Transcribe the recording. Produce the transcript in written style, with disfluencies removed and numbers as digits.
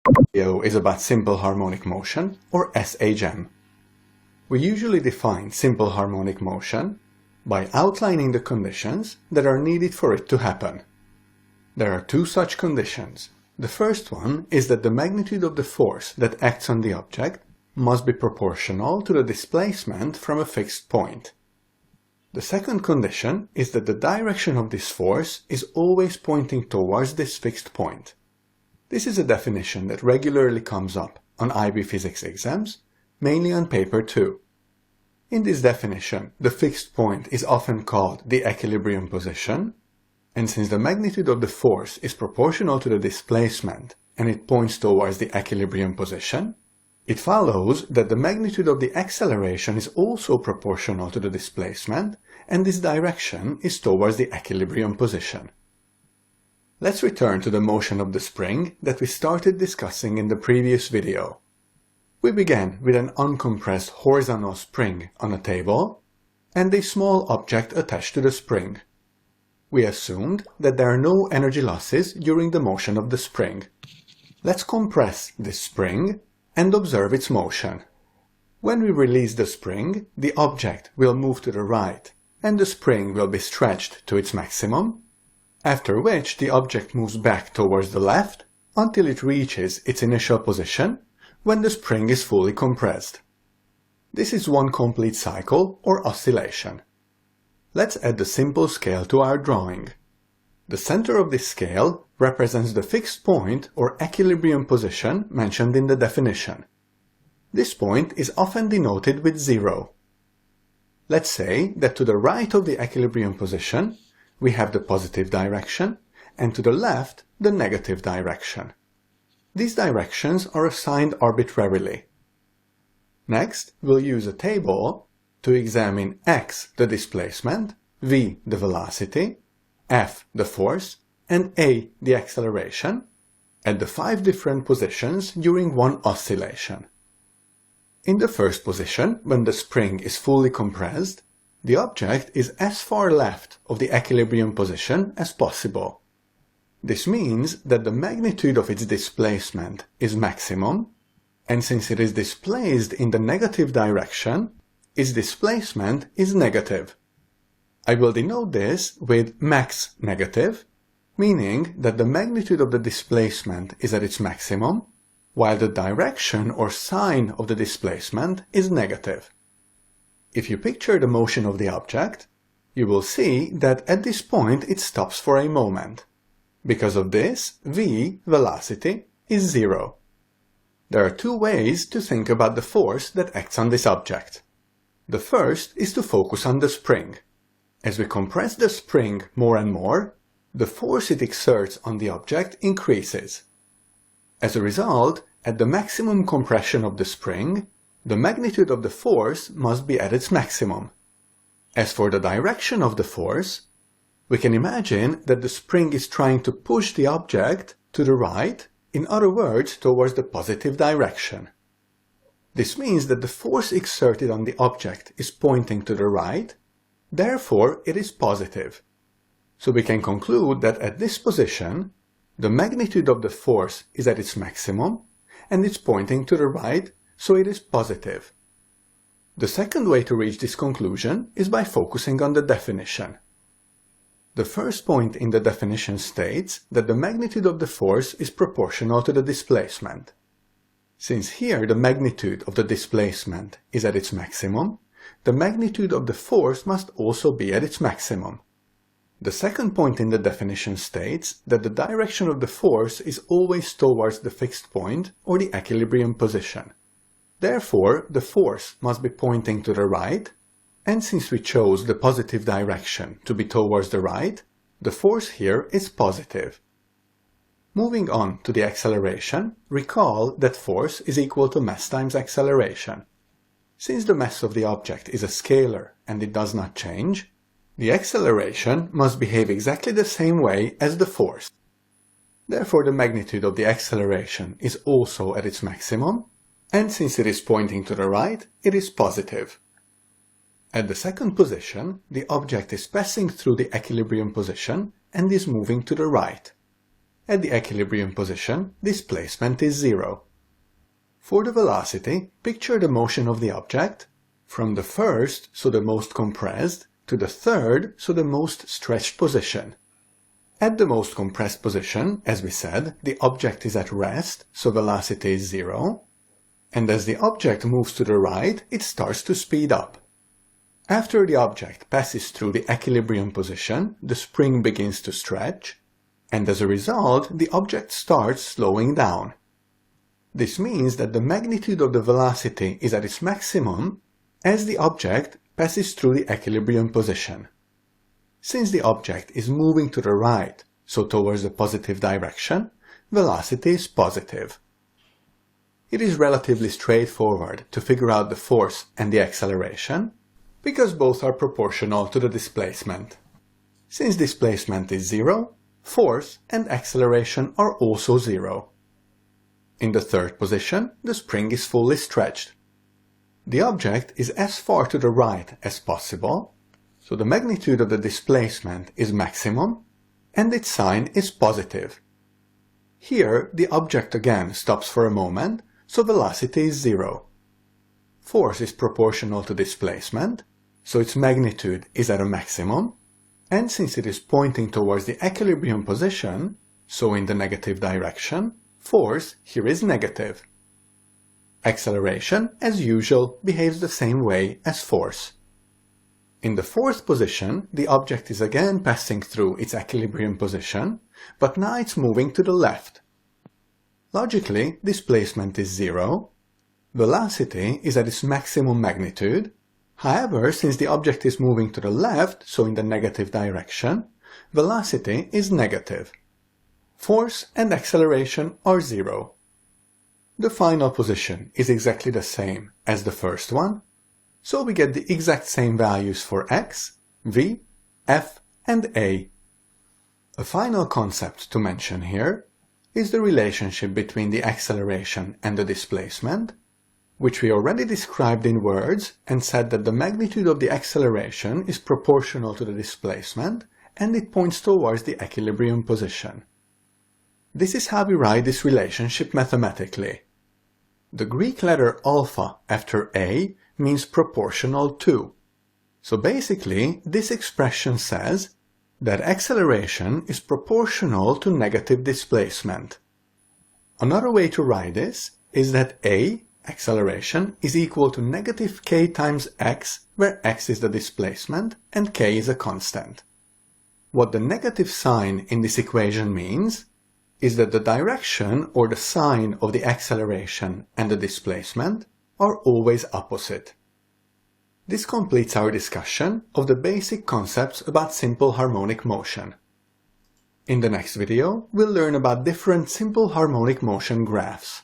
Video is about simple harmonic motion, or SHM. We usually define simple harmonic motion by outlining the conditions that are needed for it to happen. There are two such conditions. The first one is that the magnitude of the force that acts on the object must be proportional to the displacement from a fixed point. The second condition is that the direction of this force is always pointing towards this fixed point. This is a definition that regularly comes up on IB physics exams, mainly on paper 2. In this definition, the fixed point is often called the equilibrium position, and since the magnitude of the force is proportional to the displacement and it points towards the equilibrium position, it follows that the magnitude of the acceleration is also proportional to the displacement, and this direction is towards the equilibrium position. Let's return to the motion of the spring that we started discussing in the previous video. We began with an uncompressed horizontal spring on a table and a small object attached to the spring. We assumed that there are no energy losses during the motion of the spring. Let's compress this spring and observe its motion. When we release the spring, the object will move to the right and the spring will be stretched to its maximum, after which the object moves back towards the left until it reaches its initial position when the spring is fully compressed. This is one complete cycle or oscillation. Let's add the simple scale to our drawing. The center of this scale represents the fixed point or equilibrium position mentioned in the definition. This point is often denoted with 0. Let's say that to the right of the equilibrium position we have the positive direction, and to the left the negative direction. These directions are assigned arbitrarily. Next, we'll use a table to examine x, the displacement, v, the velocity, f, the force, and a, the acceleration, at the 5 different positions during one oscillation. In the first position, when the spring is fully compressed, the object is as far left of the equilibrium position as possible. This means that the magnitude of its displacement is maximum, and since it is displaced in the negative direction, its displacement is negative. I will denote this with max negative, meaning that the magnitude of the displacement is at its maximum, while the direction or sign of the displacement is negative. If you picture the motion of the object, you will see that at this point it stops for a moment. Because of this, v, velocity, is 0. There are two ways to think about the force that acts on this object. The first is to focus on the spring. As we compress the spring more and more, the force it exerts on the object increases. As a result, at the maximum compression of the spring, the magnitude of the force must be at its maximum. As for the direction of the force, we can imagine that the spring is trying to push the object to the right, in other words, towards the positive direction. This means that the force exerted on the object is pointing to the right, therefore it is positive. So we can conclude that at this position, the magnitude of the force is at its maximum, and it's pointing to the right, so it is positive. The second way to reach this conclusion is by focusing on the definition. The first point in the definition states that the magnitude of the force is proportional to the displacement. Since here the magnitude of the displacement is at its maximum, the magnitude of the force must also be at its maximum. The second point in the definition states that the direction of the force is always towards the fixed point or the equilibrium position. Therefore, the force must be pointing to the right, and since we chose the positive direction to be towards the right, the force here is positive. Moving on to the acceleration, recall that force is equal to mass times acceleration. Since the mass of the object is a scalar and it does not change, the acceleration must behave exactly the same way as the force. Therefore, the magnitude of the acceleration is also at its maximum, and since it is pointing to the right, it is positive. At the second position, the object is passing through the equilibrium position and is moving to the right. at the equilibrium position, displacement is 0. For the velocity, picture the motion of the object from the first, so the most compressed, to the third, so the most stretched position. At the most compressed position, as we said, the object is at rest, so velocity is 0, and as the object moves to the right, it starts to speed up. After the object passes through the equilibrium position, the spring begins to stretch, and as a result, the object starts slowing down. This means that the magnitude of the velocity is at its maximum as the object passes through the equilibrium position. Since the object is moving to the right, so towards the positive direction, velocity is positive. It is relatively straightforward to figure out the force and the acceleration, because both are proportional to the displacement. Since displacement is 0, force and acceleration are also 0. In the third position, the spring is fully stretched. The object is as far to the right as possible, so the magnitude of the displacement is maximum, and its sign is positive. Here, the object again stops for a moment, so velocity is 0. Force is proportional to displacement, so its magnitude is at a maximum, and since it is pointing towards the equilibrium position, so in the negative direction, force here is negative. Acceleration, as usual, behaves the same way as force. In the fourth position, the object is again passing through its equilibrium position, but now it's moving to the left. Logically, displacement is 0, velocity is at its maximum magnitude. However, since the object is moving to the left, so in the negative direction, velocity is negative. Force and acceleration are 0. The final position is exactly the same as the first one, so we get the exact same values for x, v, f, and a. A final concept to mention here is the relationship between the acceleration and the displacement, which we already described in words and said that the magnitude of the acceleration is proportional to the displacement and it points towards the equilibrium position. This is how we write this relationship mathematically. The Greek letter alpha after a means proportional to. So basically, this expression says that acceleration is proportional to negative displacement. Another way to write this is that a, acceleration, is equal to negative k times x, where x is the displacement and k is a constant. What the negative sign in this equation means is that the direction or the sign of the acceleration and the displacement are always opposite. This completes our discussion of the basic concepts about simple harmonic motion. In the next video, we'll learn about different simple harmonic motion graphs.